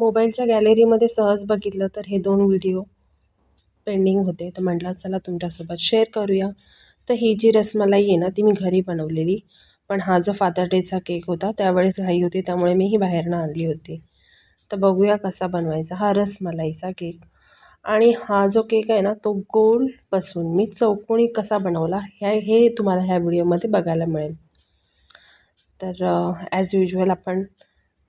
मोबाईलच्या गॅलरीमध्ये सहज बघितलं तर हे 2 व्हिडिओ पेंडिंग होते. तर म्हटलं चला तुमच्यासोबत शेअर करूया. तर ही जी रसमलाई आहे ना ती मी घरी बनवलेली. पण हा जो फादर डेचा केक होता त्यावेळेस घाई होती त्यामुळे मी ही बाहेरनं आणली होती. तर बघूया कसा बनवायचा हा रसमलाईचा केक. आणि हा जो केक आहे ना तो गोलपासून मी चौकोनी कसा बनवला हे तुम्हाला ह्या व्हिडिओमध्ये बघायला मिळेल. तर ॲज युज्युअल आपण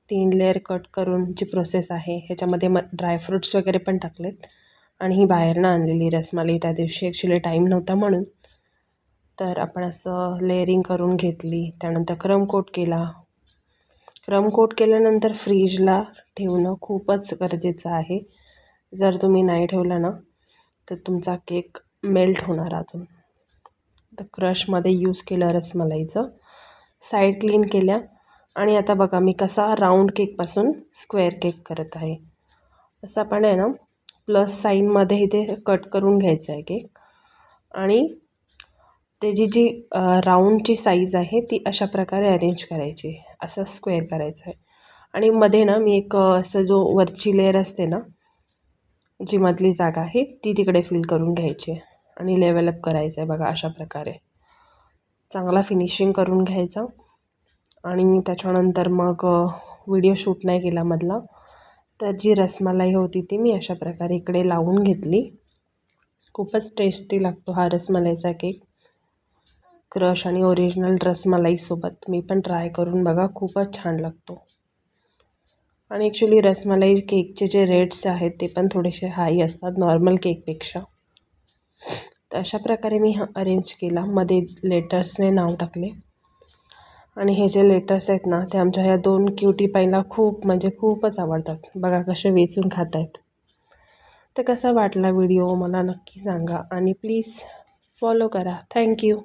3 लेअर कट करून जी प्रोसेस आहे ह्याच्यामध्ये ड्रायफ्रूट्स वगैरे पण टाकलेत. आणि ही बाहेरनं आणलेली रसमलाई त्या दिवशी ॲक्च्युली टाईम नव्हता म्हणून. तर आपण असं लेअरिंग करून घेतली. त्यानंतर क्रम कोट केला. क्रम कोट केल्यानंतर फ्रीजला ठेवणं खूपच गरजेचं आहे. जर तुम्ही नाही ठेवलं ना तर तुमचा केक मेल्ट होणार आतून. तर क्रशमध्ये यूज केलं रसमलाईचं. साईड क्लीन केल्या. आणि आता बघा मी कसा राऊंड केकपासून स्क्वेअर केक करत आहे. असं आपण आहे ना प्लस साईनमध्ये इथे कट करून घ्यायचं आहे केक. आणि त्याची जी राऊंडची साईज आहे ती अशा प्रकारे अरेंज करायची. असं स्क्वेअर करायचं आहे. आणि मध्ये ना मी एक असं जो वरची लेअर असते ना जी मधली जागा आहे ती तिकडे फिल करून घ्यायची आणि लेवलअप करायचं आहे बघा अशा प्रकारे. चांगला फिनिशिंग करून घ्यायचा. आणि त्याच्यानंतर मग व्हिडिओ शूट नाही केला मधला. तर जी रसमलाई होती ती मी अशा प्रकारे इकडे लावून घेतली. खूपच टेस्टी लागतो हा रसमलाईचा केक. क्रश आणि ओरिजिनल रसमलाईसोबत तुम्ही पण ट्राय करून बघा, खूपच छान लागतो. आणि ॲक्च्युली रसमलाई केकचे जे रेट्स आहेत ते पण थोडेसे हाय असतात नॉर्मल केकपेक्षा. तर अशा प्रकारे मी हा अरेंज केला. मध्ये लेटर्सने नाव टाकले. आणि हे जे लेटर्स आहेत ना ते आमच्या ह्या 2 क्युटी पाईला खूप म्हणजे खूपच आवडतात. बघा कसे वेचून खात आहेत. तर कसा वाटला व्हिडिओ मला नक्की सांगा आणि प्लीज फॉलो करा. थँक्यू.